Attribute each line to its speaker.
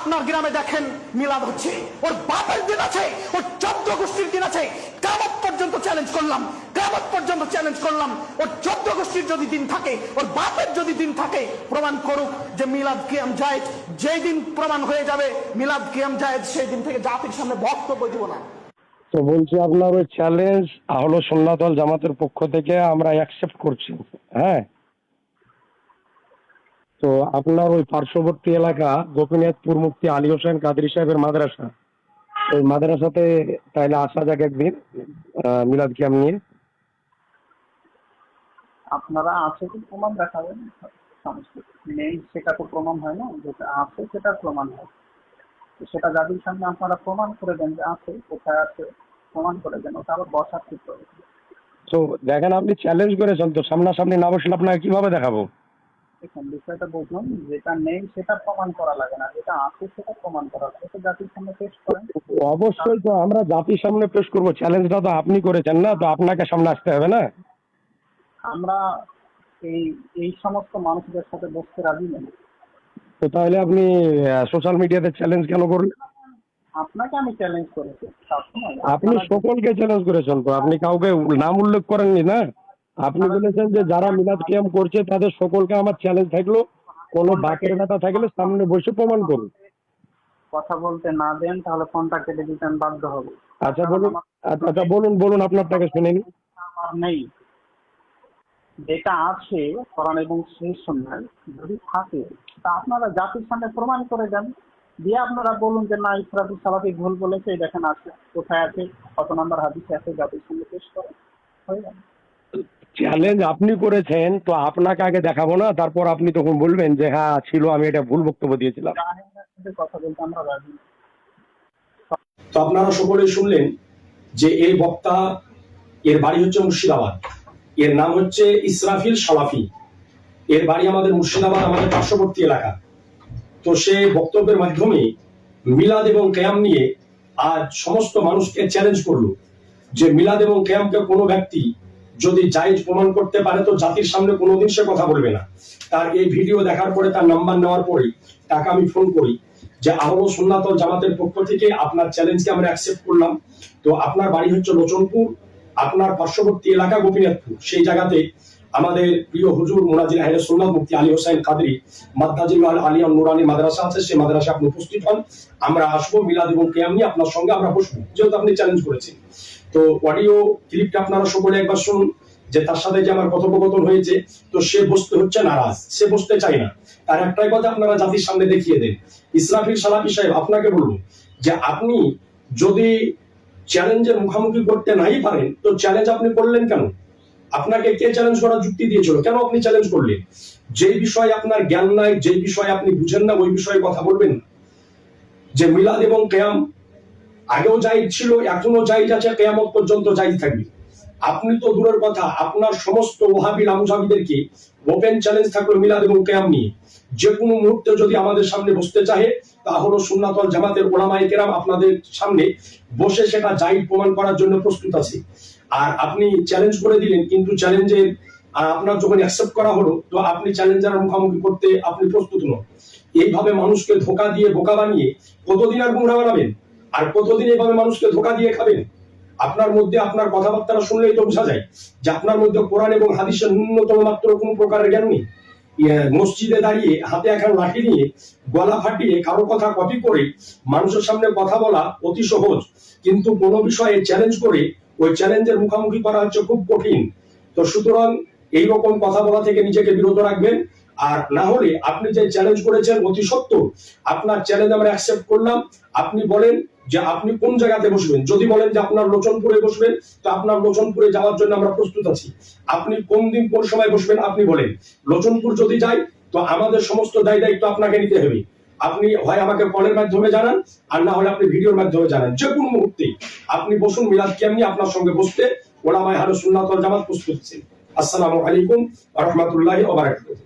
Speaker 1: আপনার গ্রামে দেখেন মিলাদ হচ্ছে, ওর বাপের দিন আছে, ওর 14 গোষ্ঠীর দিন আছে। কিয়ামত পর্যন্ত চ্যালেঞ্জ করলাম, কিয়ামত পর্যন্ত চ্যালেঞ্জ করলাম, ওর 14 গোষ্ঠীর যদি দিন থাকে, ওর বাপের যদি দিন থাকে, প্রমাণ করুক যে মিলাদ কিয়াম জায়েজ। যেই দিন প্রমাণ হয়ে যাবে মিলাদ কিয়াম জায়েজ, সেই দিন থেকে জাতির সামনে বক্তব্য দিব না।
Speaker 2: তো বলছি আপনার ওই চ্যালেঞ্জ আহলে সুন্নাত ওয়াল জামাতের পক্ষ থেকে আমরা অ্যাকসেপ্ট করছি। হ্যাঁ, তো আপনার ওই পার্শ্ববর্তী এলাকা গোপীনাথপুর মুফতি আলী হোসেন কাদরী সাহেবের মাদ্রাসা, ওই মাদ্রাসাতে তাইলে আসা যাক একদিন মিলাদ কিয়াম নিয়ে।
Speaker 3: আপনারা আছে কি প্রমাণ দেখাবেন? সমস্যা নেই সেটা তো প্রমাণ হয় না, যেটা আছে সেটা প্রমাণ হয়। তো সেটা জাতির সামনে আপনারা প্রমাণ করে দেন যে আছে, কোথায় আছে প্রমাণ করে দেন, ওটা আবার বসার ঠিক করে।
Speaker 2: তো দেখেন আপনি চ্যালেঞ্জ করেছেন, তো সামনাসামনি না বসলে আপনাকে কিভাবে দেখাবো?
Speaker 3: দেখুন বিষয়টা বুঝুন, যেটা নেই সেটা প্রমাণ করা লাগে না, যেটা আছে সেটা প্রমাণ করা লাগে। তো জাতির সামনে পেশ করেন।
Speaker 2: অবশ্যই, তো আমরা জাতির সামনে পেশ করবো। চ্যালেঞ্জটা তো আপনি করেছেন না, তো আপনাকে সামনে আসতে হবে না?
Speaker 3: আমরা এই এই সমস্ত মানুষদের সাথে বসতে রাজি নেই।
Speaker 2: তো তাহলে আপনি সোশ্যাল মিডিয়াতে চ্যালেঞ্জ কেন করলেন?
Speaker 3: আপনাকে আমি চ্যালেঞ্জ করেছি সবসময়।
Speaker 2: আপনি সকলকে চ্যালেঞ্জ করেছেন, তো আপনি কাউকে নাম উল্লেখ করেননি না। আপনি বলেছেন যে যারা মিলাদ কিয়াম করছে তাদের সকলকে আমার চ্যালেঞ্জ থাকলো, কোনো বাকের ব্যথা থাকলে সামনে বসে প্রমাণ করুন।
Speaker 3: কথা বলতে না দেন তাহলে ফোনটা কেটে দিতে আমি বাধ্য হব।
Speaker 2: আচ্ছা বলুন, আচ্ছা বলুন বলুন, আপনারটাকে শুনে নিন।
Speaker 3: আমার নেই, যেটা আছে কোরআন এবং সহিহ সুন্নাহয় যদি থাকে তা আপনারা জাতির সামনে প্রমাণ করে দেন, দিয়ে আপনারা বলুন যে না ইসরাফিল সালাফি ভুল বলেছে, এই দেখেন আছে, কোথায় আছে, কত নম্বর হাদিসে আছে, জাতির সামনে পেশ করেন, হয়ে গেল।
Speaker 2: চ্যালেঞ্জ আপনি করেছেন, তো আপনাকে আগে দেখাবো না, তারপর আপনি তখন বলবেন যে হ্যাঁ ছিল, আমি এটা ভুল বক্তব্য দিয়েছিলাম।
Speaker 3: জাহেলদের সাথে কথা বলতে আমরা রাজি না।
Speaker 4: তো আপনারা সকলেই শুনলেন যে এই বক্তা, এর বাড়ি হচ্ছে মুর্শিদাবাদ, এর নাম হচ্ছে ইসরাফিল সালাফি, এর বাড়ি আমাদের মুর্শিদাবাদ, আমাদের পার্শ্ববর্তী এলাকা। তো সে বক্তব্যের মাধ্যমে মিলাদ এবং কিয়াম নিয়ে আজ সমস্ত মানুষকে চ্যালেঞ্জ করলো যে মিলাদ এবং কিয়ামকে কোনো ব্যক্তি যদি জায়েজ প্রমাণ করতে পারে তো জাতির সামনে কোনোদিন সে কথা বলবে না। তার এই ভিডিও দেখার পরে, তার নাম্বার নেওয়ার পরে তাকে আমি ফোন করি যে আহলে সুন্নাত ওয়াল জামাতের পক্ষ থেকে আপনার চ্যালেঞ্জকে আমরা অ্যাকসেপ্ট করলাম। তো আপনার বাড়ি হচ্ছে লোচনপুর, আপনার পার্শ্ববর্তী এলাকা গোপীনাথপুর, সেই জায়গাতে আমাদের প্রিয় হুজুর মুনাজির আহলে সুন্নাত মুফতি আলী হোসেন কাদরী মাদ্দাজিল আলিয়া নুরানি মাদ্রাসা আছে, সেই মাদ্রাসায় আপনি উপস্থিত হন। আমরা আসবো মিলাদ এবং কিয়াম নিয়ে আপনার সঙ্গে আমরা বসবো, যেহেতু আপনি চ্যালেঞ্জ করেছেন। তো অডিও ক্লিপটা আপনারা সকলে একবার শুনুন যে তার সাথে যে আমার কথোপকথন হয়েছে। তো সে বসতে হচ্ছে নারাজ, সে বসতে চায় না। তার একটাই কথা, আপনারা জাতির সামনে দেখিয়ে দেন। ইসরাফিল সালাফি সাহেব, আপনাকে বলবো যে আপনি যদি চ্যালেঞ্জের মুখোমুখি করতে নাই পারেন তো চ্যালেঞ্জ আপনি করলেন কেন? আপনাকে কে চ্যালেঞ্জ করার যুক্তি দিয়েছিল? কেন আপনি চ্যালেঞ্জ করলেন? যে বিষয়ে আপনার জ্ঞান নাই, যে বিষয়ে আপনি বুঝেন না, ওই বিষয়ে কথা বলবেন না। যে মিলাদ এবং কিয়াম আগেও জায়েজ ছিল, এখনো জায়েজ আছে, কিয়ামত পর্যন্ত জায়েজ থাকবে। আপনি তো দূরের কথা, আপনার সমস্ত ওহাবি লামুজাবিদেরকে ওপেন চ্যালেঞ্জ থাকলো মিলাদ এবং কিয়াম নিয়ে। যে কোনো মুহূর্তে যদি আমাদের সামনে বসতে চাহে তাহলে সুন্নাত ওয়াল জামাতের উলামায়ে কেরাম আপনাদের সামনে বসে সেটা জায়েজ প্রমাণ করার জন্য প্রস্তুত আছে। আর আপনি চ্যালেঞ্জ করে দিলেন, কিন্তু চ্যালেঞ্জের আপনার যখন অ্যাকসেপ্ট করা হলো তো আপনি চ্যালেঞ্জার মুখোমুখি করতে আপনি প্রস্তুত নন। এইভাবে মানুষকে ধোকা দিয়ে বোকা বানিয়ে কতদিন আর গুমরা বানাবেন? আর কতদিন এইভাবে মানুষকে ধোকা দিয়ে খাবেন? আপনার মধ্যে, আপনার কথাবার্তা শুনলেই তো বোঝা যায় যে আপনার মধ্যে কোরআন এবং হাদিসের ন্যূনতম মাত্র কোনো প্রকারের জ্ঞান নেই। মসজিদে দাঁড়িয়ে হাতে এখন লাঠি নিয়ে গলা ফাটিয়ে কারো কথা কপি করে মানুষের সামনে কথা বলা অতি সহজ, কিন্তু কোনো বিষয়ে চ্যালেঞ্জ করে ওই চ্যালেঞ্জের মুখোমুখি করা হচ্ছে খুব কঠিন। তো সুতরাং এইরকম কথা বলা থেকে নিজেকে বিরত রাখবেন। আর না হলে আপনি যে চ্যালেঞ্জ করেছেন অতি সত্য, আপনার চ্যালেঞ্জ আমরা অ্যাকসেপ্ট করলাম। আপনি বলেন যে আপনি কোন জায়গাতে বসবেন। যদি বলেন যে আপনার লোচনপুরে বসবেন তো আপনার লোচনপুরে যাওয়ার জন্য আমরা প্রস্তুত আছি। আপনি কোন দিন কোন সময় বসবেন আপনি বলেন। লোচনপুর যদি যাই তো আমাদের সমস্ত দায় দায়িত্ব আপনাকে নিতে হবে। আপনি হয় আমাকে কলের মাধ্যমে জানান, আর না হলে আপনি ভিডিওর মাধ্যমে জানান। যে কোনো মুহূর্তে আপনি বসুন, মিলাদ কিয়াম নিয়ে আপনার সঙ্গে বসতে উলামায়ে আহলে সুন্নাত ওয়াল জামাত প্রস্তুত আছেন। আসসালামু আলাইকুম ওয়া রাহমাতুল্লাহি ওয়া বারাকাতুহু।